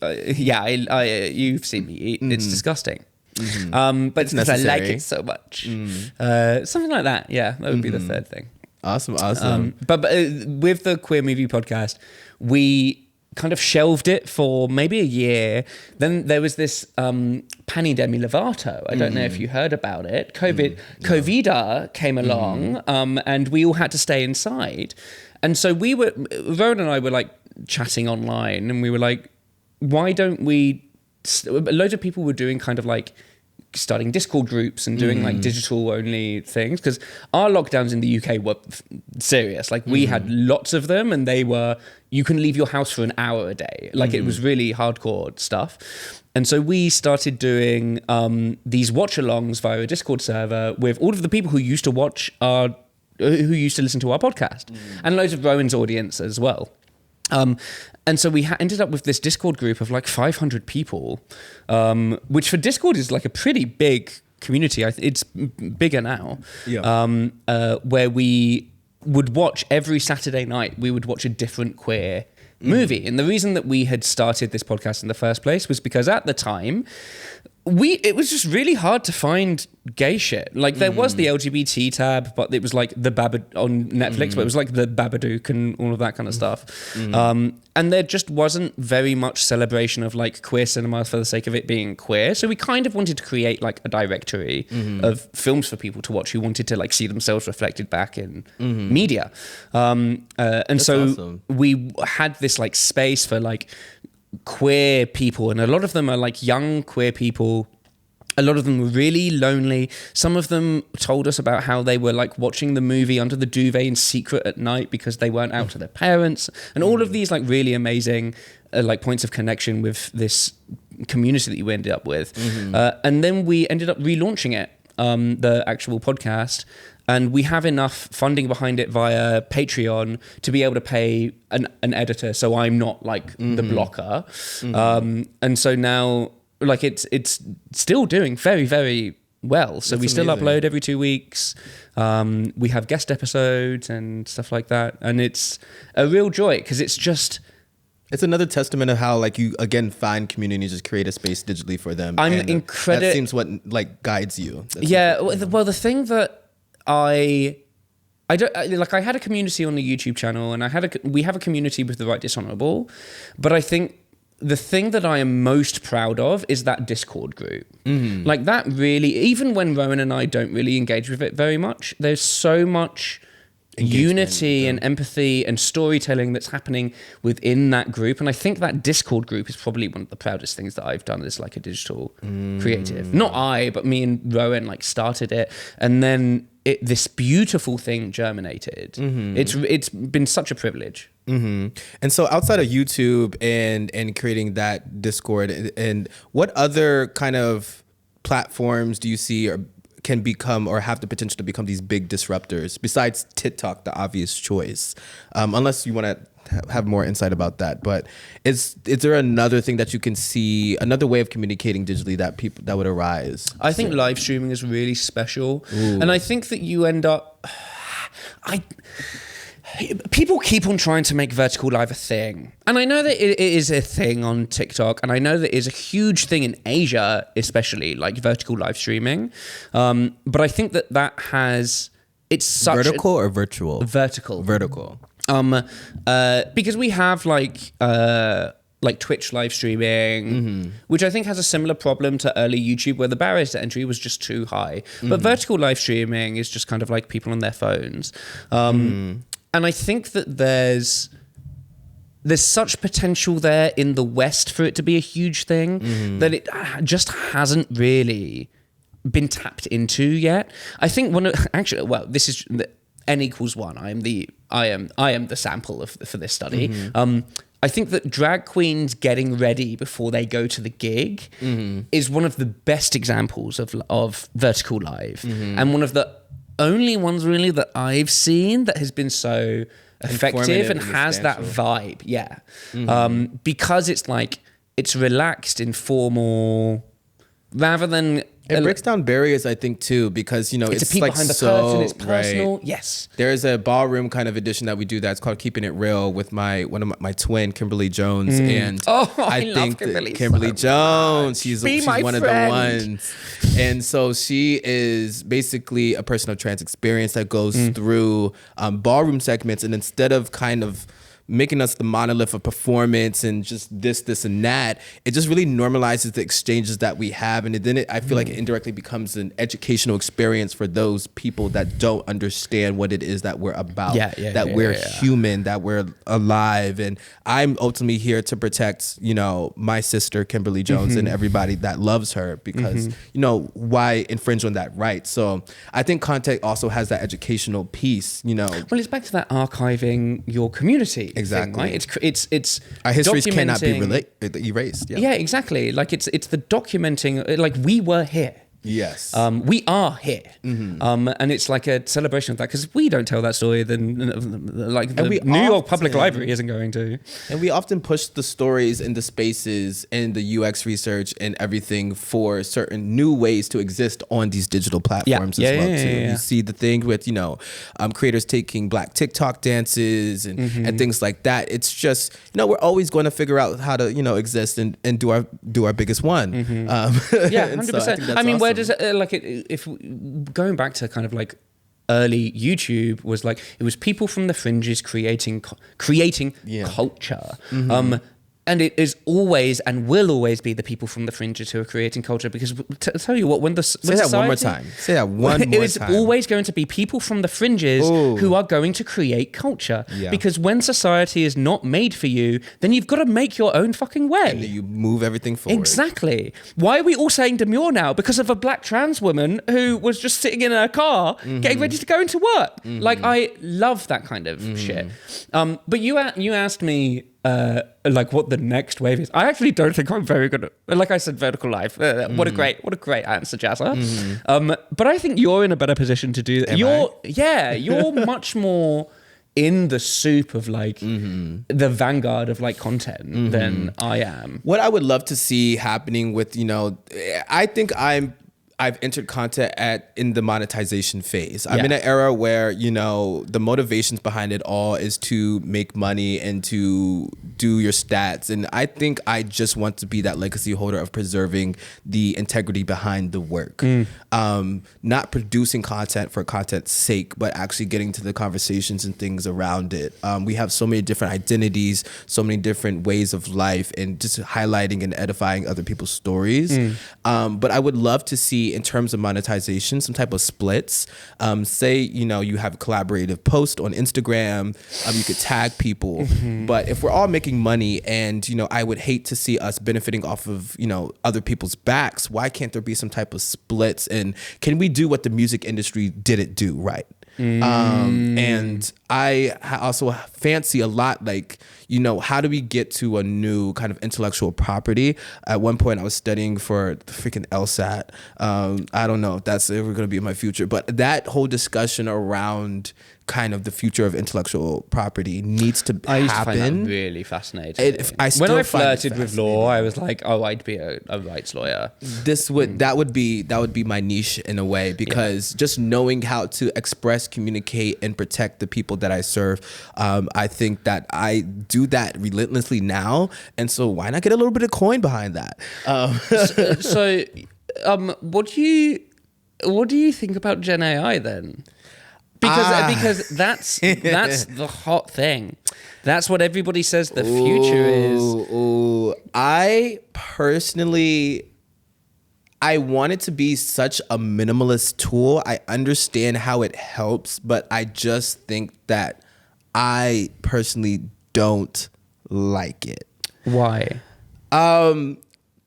you've seen me eat. It's disgusting. But it's because I like it so much. Something like that. Yeah, that would be the third thing. Awesome. But with the Queer Movie Podcast, we kind of shelved it for maybe a year. Then there was this Pani Demi Lovato. I don't know if you heard about it. COVID came along, and we all had to stay inside. And so Rowan and I were like chatting online, and we were like, why don't we... Loads of people were doing kind of like starting Discord groups and doing like digital only things, because our lockdowns in the UK were serious. Like we had lots of them, and they were, you can leave your house for an hour a day. Like it was really hardcore stuff. And so we started doing these watch-alongs via a Discord server with all of the people who used to who used to listen to our podcast, and loads of Rowan's audience as well. And so we ended up with this Discord group of like 500 people, which for Discord is like a pretty big community. It's bigger now. Where we would watch every Saturday night, we would watch a different queer movie. And the reason that we had started this podcast in the first place was because at the time, it was just really hard to find gay shit. Like there was the LGBT tab, but it was like the on Netflix, but it was like the Babadook and all of that kind of stuff. And there just wasn't very much celebration of like queer cinema for the sake of it being queer. So we kind of wanted to create like a directory of films for people to watch who wanted to like see themselves reflected back in media. And that's so awesome. We had this like space for like queer people, and a lot of them are like young queer people. A lot of them were really lonely. Some of them told us about how they were like watching the movie under the duvet in secret at night because they weren't out to their parents, and all of these like really amazing like points of connection with this community that you ended up with. And then we ended up relaunching it, the actual podcast. And we have enough funding behind it via Patreon to be able to pay an editor, so I'm not like the blocker. And so now, like it's still doing very, very well. So we still upload every 2 weeks. We have guest episodes and stuff like that, and it's a real joy because it's another testament of how like you again find community and just create a space digitally for them. That seems what like guides you. Well, the thing that I had a community on the YouTube channel, and we have a community with The Right Dishonorable, but I think the thing that I am most proud of is that Discord group. Like that really, even when Rowan and I don't really engage with it very much, there's so much unity and empathy and storytelling that's happening within that group. And I think that Discord group is probably one of the proudest things that I've done as like a digital creative. Not I, but me and Rowan like started it, and then this beautiful thing germinated. It's been such a privilege. And so outside of YouTube and creating that Discord, and what other kind of platforms do you see can become or have the potential to become these big disruptors besides TikTok, the obvious choice? Unless you want to have more insight about that, but is there another thing that you can see, another way of communicating digitally that would arise? I think live streaming is really special. And I think that you end up people keep on trying to make vertical live a thing. And I know that it is a thing on TikTok, and I know that it is a huge thing in Asia, especially, like vertical live streaming. But I think that it's such vertical or virtual? Vertical. Because we have like Twitch live streaming, which I think has a similar problem to early YouTube, where the barriers to entry was just too high. But vertical live streaming is just kind of like people on their phones. And I think that there's such potential there in the West for it to be a huge thing that it just hasn't really been tapped into yet. I think this is N=1. I am the sample for this study. I think that drag queens getting ready before they go to the gig is one of the best examples of vertical live, and one of the only ones really that I've seen that has been so effective and has that vibe. Because it's relaxed, informal, rather than It breaks down barriers, I think, too, because, you know, it's a peek like behind the curtain, it's personal. Right. Yes. There's a ballroom kind of edition that we do that's called Keeping It Real with one of my twin, Kimberly Jones. And I think Kimberly Jones, she's one of the ones. And so she is basically a person of trans experience that goes through ballroom segments, and instead of kind of making us the monolith of performance and just this and that, it just really normalizes the exchanges that we have. And then I feel like it indirectly becomes an educational experience for those people that don't understand what it is that we're about, that we're human, that we're alive. And I'm ultimately here to protect, you know, my sister, Kimberly Jones, and everybody that loves her, because, you know, why infringe on that right? So I think content also has that educational piece, you know. Well, it's back to that archiving your community. Exactly. Thing, right? It's our histories cannot be erased. Yeah, exactly. Like it's the documenting, like we were here. Yes. We are here. And it's like a celebration of that, because if we don't tell that story, then like the New York Public Library isn't going to. And we often push the stories and the spaces and the UX research and everything for certain new ways to exist on these digital platforms as well too. You see the thing with, you know, creators taking Black TikTok dances and things like that. It's just, you know, we're always going to figure out how to, you know, exist and do our biggest one. Yeah, 100%. So I mean, awesome. where does it, like, if going back to kind of like early YouTube was like, it was people from the fringes creating culture. And it is always and will always be the people from the fringes who are creating culture, because tell you what, Say that one more time. Say that one more time. It is always going to be people from the fringes who are going to create culture. Yeah. Because when society is not made for you, then you've got to make your own fucking way. And you move everything forward. Exactly. Why are we all saying demure now? Because of a Black trans woman who was just sitting in her car getting ready to go into work. Like, I love that kind of shit. But you asked me like what the next wave is. I actually don't think I'm very good at, like I said, vertical life. What a great answer, Jazza. But I think you're in a better position to do that. You're much more in the soup of like the vanguard of like content than I am. What I would love to see happening with, you know, I think I've entered content in the monetization phase. I'm in an era where, you know, the motivations behind it all is to make money and to do your stats. And I think I just want to be that legacy holder of preserving the integrity behind the work. Not producing content for content's sake, but actually getting to the conversations and things around it. We have so many different identities, so many different ways of life, and just highlighting and edifying other people's stories. But I would love to see, in terms of monetization, some type of splits. Say, you know, you have a collaborative post on Instagram, you could tag people. But if we're all making money, and, you know, I would hate to see us benefiting off of, you know, other people's backs, why can't there be some type of splits? And can we do what the music industry didn't do right? And I also fancy a lot, like, you know, how do we get to a new kind of intellectual property? At one point I was studying for the freaking LSAT. I don't know if that's ever going to be in my future, but that whole discussion around kind of the future of intellectual property needs to happen. I used to find that really fascinating. When I flirted with law, I was like, oh, I'd be a rights lawyer. That would be my niche in a way, because just knowing how to express, communicate, and protect the people that I serve, I think that I do that relentlessly now, and so why not get a little bit of coin behind that? What do you think about Gen AI then? Because that's the hot thing. That's what everybody says the future is. I personally, I want it to be such a minimalist tool. I understand how it helps, but I just think that I personally don't like it. Why?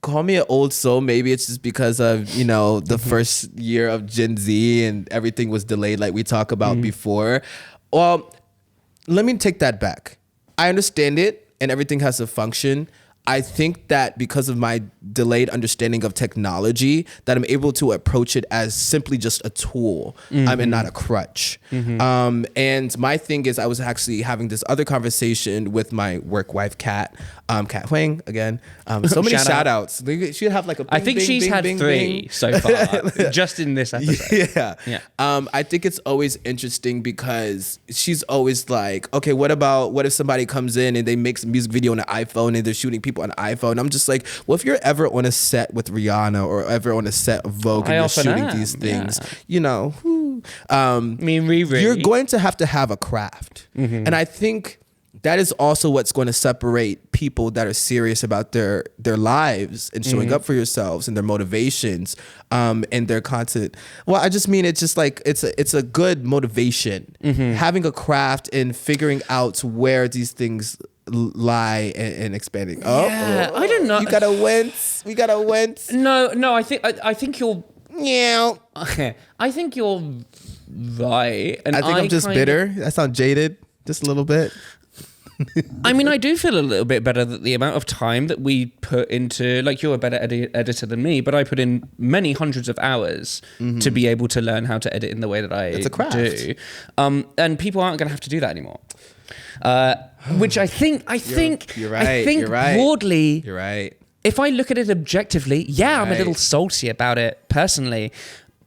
Call me an old soul. Maybe it's just because of, you know, the first year of Gen Z and everything was delayed, like we talked about before. Well, let me take that back. I understand it and everything has a function. I think that because of my delayed understanding of technology, that I'm able to approach it as simply just a tool and not a crutch. And my thing is, I was actually having this other conversation with my work wife, Kat Huang, again. So many shout outs. She'd have like a bing, I think bing, she's bing, had bing, 3 bing. so far, just in this episode. I think it's always interesting because she's always like, okay, what if somebody comes in and they make some music video on an iPhone and they're shooting people on an iPhone? I'm just like, well, if you're ever on a set with Rihanna or ever on a set of Vogue and you're shooting these things, you know, me and Riri, you're going to have a craft. And I think that is also what's going to separate people that are serious about their lives and showing up for yourselves and their motivations and their content. Well, I just mean it's just like it's a good motivation. Having a craft and figuring out where these things lie and expanding. Yeah, I don't know. You gotta wince. We gotta wince. No. I think you're. Yeah. I think you're right. And I think I'm just bitter. I sound jaded just a little bit. I mean, I do feel a little bit better that the amount of time that we put into, like, you're a better editor than me, but I put in many hundreds of hours to be able to learn how to edit in the way that I It's a craft. do. And people aren't going to have to do that anymore. Which I think You're right. I think You're right. broadly, You're right. if I look at it objectively, yeah, I'm a Right. little salty about it personally.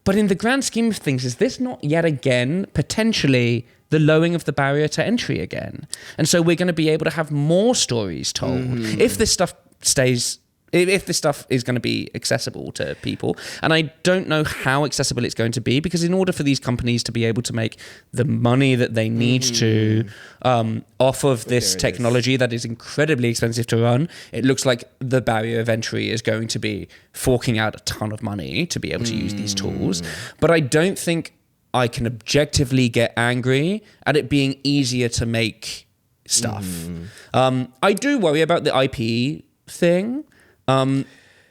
But in the grand scheme of things, is this not yet again potentially the lowering of the barrier to entry again? And so we're going to be able to have more stories told if this stuff stays. If this stuff is going to be accessible to people. And I don't know how accessible it's going to be, because in order for these companies to be able to make the money that they need to off of this technology that is incredibly expensive to run, it looks like the barrier of entry is going to be forking out a ton of money to be able to use these tools. But I don't think I can objectively get angry at it being easier to make stuff. I do worry about the IP thing.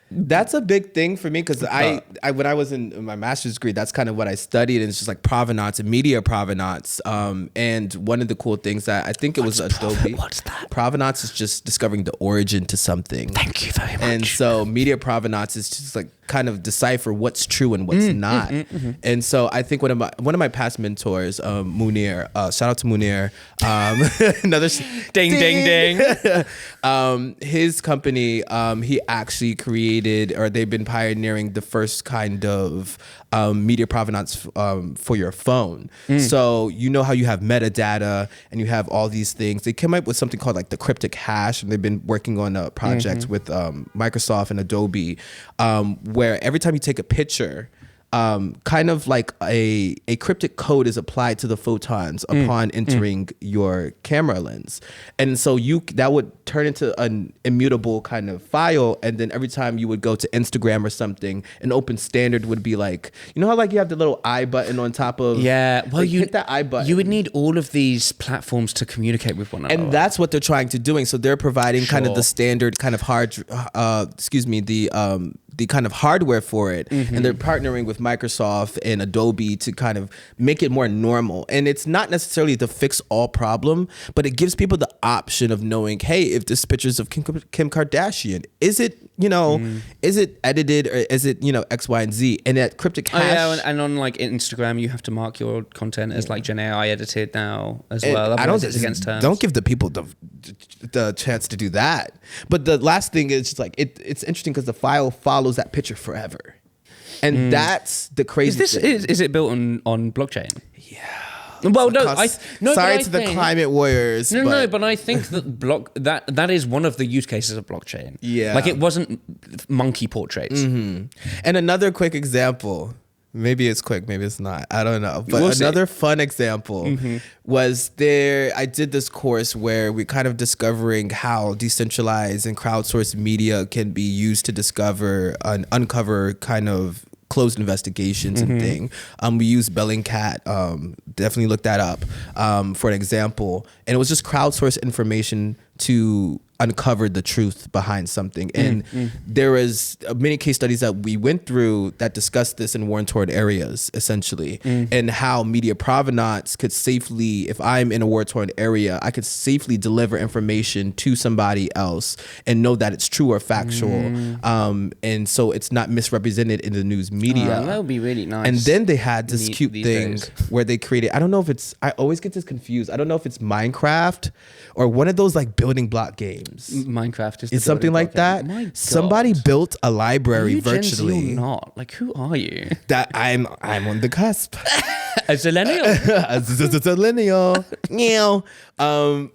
That's a big thing for me, because I when I was in my master's degree, that's kind of what I studied, and it's just like provenance and media provenance. And one of the cool things that I think it was Adobe. What's that? Provenance is just discovering the origin to something. Thank you very much. And so media provenance is just like kind of decipher what's true and what's not. And so I think one of my past mentors, Munir, shout out to Munir, another Ding, ding, ding. His company, he actually created, or they've been pioneering the first kind of media provenance for your phone. So you know how you have metadata and you have all these things. They came up with something called like the cryptic hash, and they've been working on a project with Microsoft and Adobe, where every time you take a picture, kind of like a cryptic code is applied to the photons upon entering your camera lens. And so that would turn into an immutable kind of file. And then every time you would go to Instagram or something, an open standard would be like, you know how like you have the little I button on top of, Yeah, well, like, you hit that I button. You would need all of these platforms to communicate with one another. And that's what they're trying to doing. So they're providing kind of Sure. the standard kind of the kind of hardware for it. And they're partnering with Microsoft and Adobe to kind of make it more normal. And it's not necessarily the fix all problem, but it gives people the option of knowing, hey, if this picture's of Kim Kardashian, is it, is it edited, or is it, X, Y, and Z? And that cryptic hash. Oh, yeah, and on like Instagram, you have to mark your content as like Gen AI edited now as well. Otherwise it's against terms. Don't give the people the chance to do that. But the last thing is just like it's interesting because the file follows that picture forever, and that's the crazy. Is it built on blockchain? Yeah. Well, Sorry to the climate warriors. But I think that that is one of the use cases of blockchain. Yeah. Like it wasn't monkey portraits. And another quick example. Maybe it's quick, maybe it's not. I don't know. But We'll see. another fun example was I did this course where we're kind of discovering how decentralized and crowdsourced media can be used to discover and uncover kind of closed investigations and thing. We used Bellingcat, definitely look that up for an example. And it was just crowdsourced information to uncover the truth behind something. And there was many case studies that we went through that discussed this in war-torn areas, essentially, and how media provenance could safely, if I'm in a war-torn area, I could safely deliver information to somebody else and know that it's true or factual. And so it's not misrepresented in the news media. That would be really nice. And then they had this cute these thing days. where they created, I don't know if it's, I always get this confused. I don't know if it's Minecraft or one of those like building block games. Minecraft is It's something building like block that. game. My God. Somebody built a library Are you virtually. Gen Z or not? Like, who are you? That I'm on the cusp. A zillennial? It's a lineal.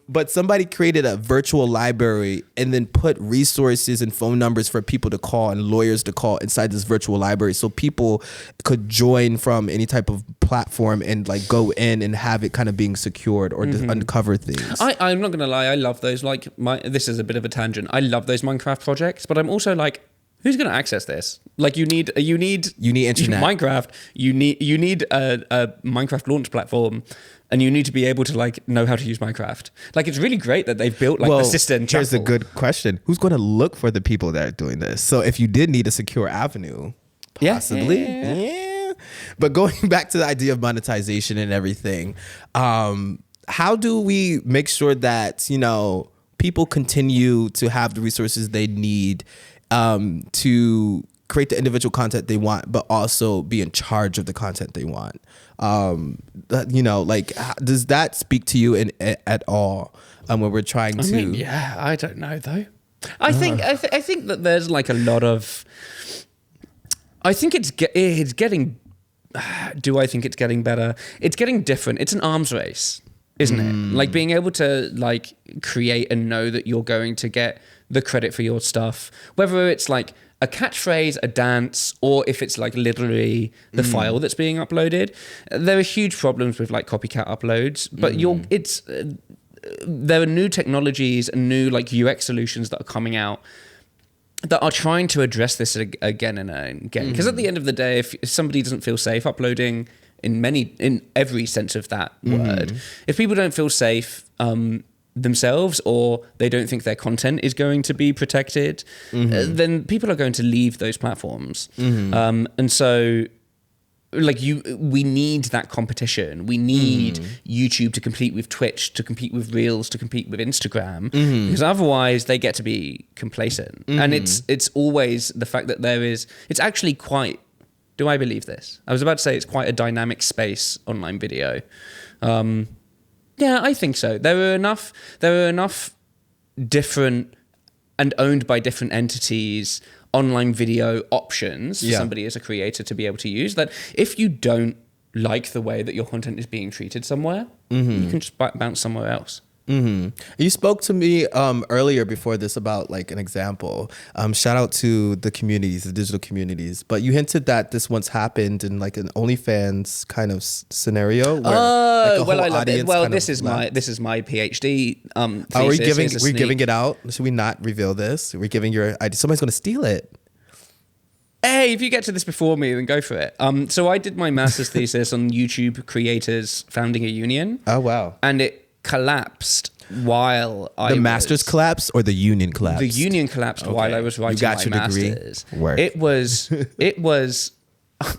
But somebody created a virtual library and then put resources and phone numbers for people to call and lawyers to call inside this virtual library, so people could join from any type of platform and like go go in and have it kind of being secured or uncover things. I'm not gonna lie, I love those. Like, this is a bit of a tangent. I love those Minecraft projects, but I'm also like, who's gonna access this? Like, you need internet. Minecraft. You need a Minecraft launch platform, and you need to be able to like know how to use Minecraft. Like, it's really great that they've built like the system. Here's a good question: who's going to look for the people that are doing this? So if you did need a secure avenue, possibly. Yeah. But going back to the idea of monetization and everything, how do we make sure that, people continue to have the resources they need to create the individual content they want, but also be in charge of the content they want? Does that speak to you at all when we're trying to? I don't know though. I think that there's like a lot of. I think it's getting. Do I think it's getting better? It's getting different. It's an arms race, isn't it? Like, being able to like create and know that you're going to get the credit for your stuff, whether it's like a catchphrase, a dance, or if it's like literally the file that's being uploaded. There are huge problems with like copycat uploads, but there are new technologies and new like UX solutions that are coming out that are trying to address this again and again. Because at the end of the day, if somebody doesn't feel safe uploading in every sense of that word, if people don't feel safe themselves, or they don't think their content is going to be protected, then people are going to leave those platforms. And so, like, we need that competition. We need YouTube to compete with Twitch, to compete with Reels, to compete with Instagram, because otherwise they get to be complacent. And it's always the fact that it's actually quite. Do I believe this? I was about to say it's quite a dynamic space, online video. Yeah, I think so. There are enough different and owned by different entities online video options for somebody as a creator to be able to use, that if you don't like the way that your content is being treated somewhere, you can just bounce somewhere else. You spoke to me earlier before this about like an example. Shout out to the communities, the digital communities. But you hinted that this once happened in like an OnlyFans kind of scenario. Where, I love it. Well, this is my PhD. Are we giving it out? Should we not reveal this? Are we giving your idea? Somebody's going to steal it. Hey, if you get to this before me, then go for it. So I did my master's thesis on YouTube creators founding a union. Oh wow! And it collapsed while the master's collapsed, or the union collapsed? The union collapsed while I was writing my master's. Work. It was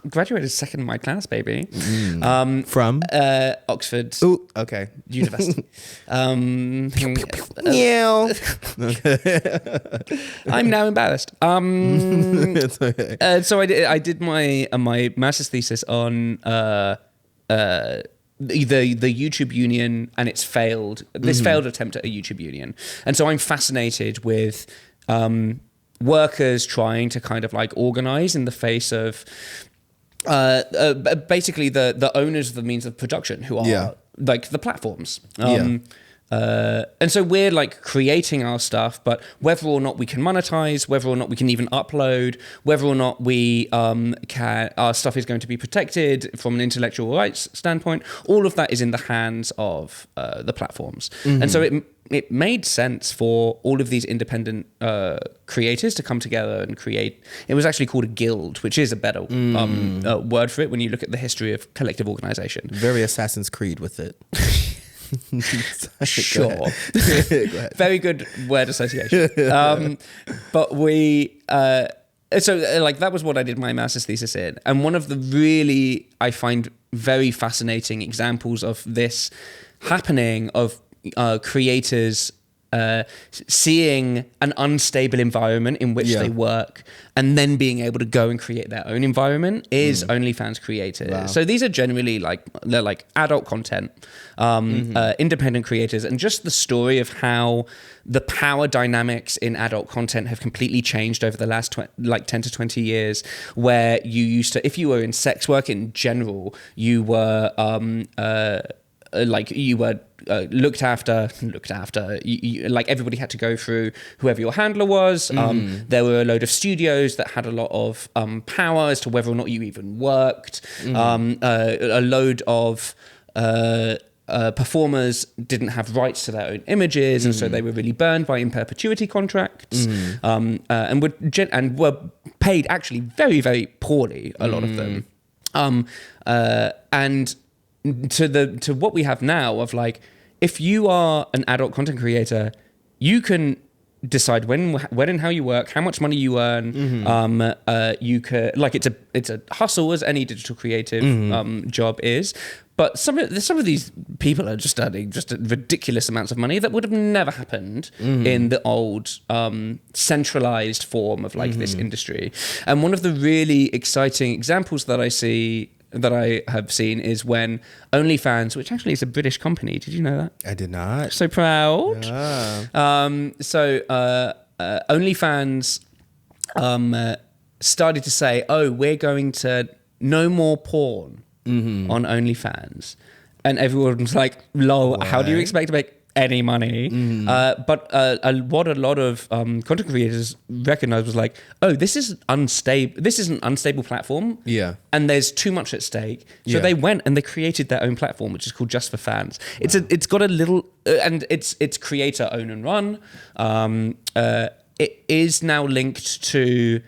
graduated second in my class, baby. From Oxford. Ooh, okay. University. Yeah. I'm now embarrassed. It's okay. So I did my master's thesis on the YouTube union and its failed attempt at a YouTube union. And so I'm fascinated with workers trying to kind of like organize in the face of basically the owners of the means of production, who are like the platforms. And so we're like creating our stuff, but whether or not we can monetize, whether or not we can even upload, whether or not we our stuff is going to be protected from an intellectual rights standpoint, all of that is in the hands of the platforms. And so it made sense for all of these independent creators to come together and create. It was actually called a guild, which is a better word for it when you look at the history of collective organization. Very Assassin's Creed with it. Sure. Go ahead. Very good word association. But we so like that was what I did my master's thesis in. And one of the really, I find, very fascinating examples of this happening, of creators seeing an unstable environment in which they work and then being able to go and create their own environment is OnlyFans creators. Wow. So these are generally they're like adult content, independent creators, and just the story of how the power dynamics in adult content have completely changed over the last 10 to 20 years, where you used to, if you were in sex work in general, you were looked after. Like everybody had to go through whoever your handler was. There were a load of studios that had a lot of power as to whether or not you even worked. A load of performers didn't have rights to their own images, and so they were really burned by in perpetuity contracts, and were paid actually very, very poorly. A lot of them, and to what we have now of like, if you are an adult content creator, you can decide when and how you work, how much money you earn. You could, like, it's a hustle as any digital creative job is. But some of these people are just earning just ridiculous amounts of money that would have never happened in the old centralized form of like this industry. And one of the really exciting examples that I have seen is when OnlyFans, which actually is a British company, did you know that? I did not. So proud. Yeah. OnlyFans started to say, oh, we're going to no more porn on OnlyFans. And everyone was like, lol, how do you expect to make any money? But what a lot of content creators recognized was like, oh, this is unstable. This is an unstable platform. Yeah. And there's too much at stake. So they went and they created their own platform, which is called Just for Fans. It's got a little, and it's creator own and run. It is now linked to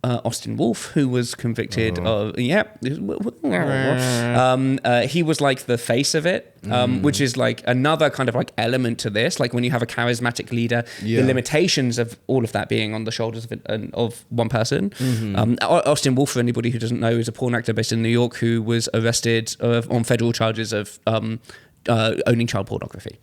Austin Wolf, who was convicted of, he was like the face of it, which is like another kind of like element to this. Like when you have a charismatic leader, the limitations of all of that being on the shoulders of one person. Austin Wolf, for anybody who doesn't know, is a porn actor based in New York who was arrested on federal charges of owning child pornography.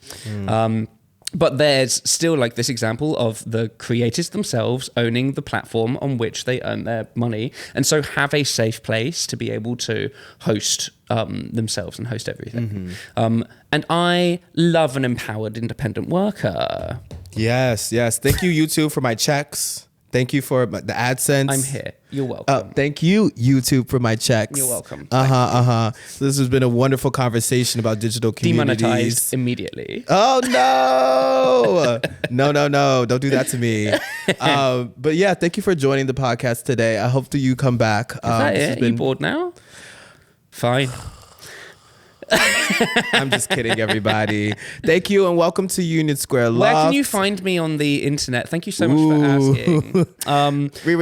But there's still like this example of the creators themselves owning the platform on which they earn their money, and so have a safe place to be able to host themselves and host everything. And I love an empowered independent worker. Yes. Thank you, YouTube, for my checks. Thank you for the AdSense. I'm here. You're welcome. Thank you, YouTube, for my checks. You're welcome. So this has been a wonderful conversation about digital communities. Demonetized immediately. Oh, no. No. Don't do that to me. But yeah, thank you for joining the podcast today. I hope that you come back. Is that it? Are you bored now? Fine. I'm just kidding, everybody. Thank you and welcome to Union Square Loft. Where can you find me on the internet? Thank you so much for asking. Wait.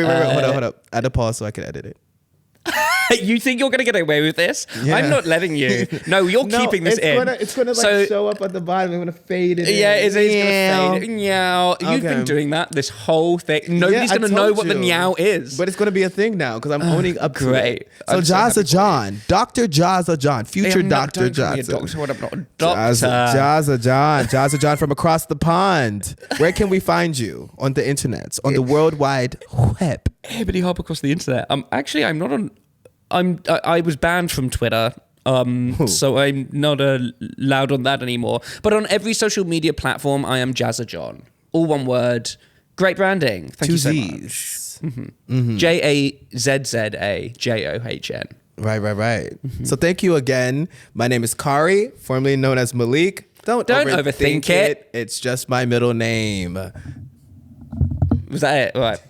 Hold up. Add a pause so I can edit it. You think you're going to get away with this? Yeah. I'm not letting you. No, you're keeping this in. It's going to show up at the bottom. I'm going to fade it in. Yeah, it's going to fade it. Meow. You've been doing that this whole thing. Nobody's going to know what the meow is. But it's going to be a thing now because I'm owning up to great. it. So Jazza John, Dr. Jazza John, future Dr. Johnson. I'm not a doctor. Jazza John from across the pond. Where can we find you on the internet, on the World Wide Web? Everybody hop across the internet. Actually, I'm not on... I was banned from Twitter, so I'm not allowed on that anymore. But on every social media platform, I am Jazza John. All one word. Great branding. Thank you so much. JAZZAJOHN. Right. So thank you again. My name is Kari, formerly known as Malik. Don't overthink it. It's just my middle name. Was that it? All right.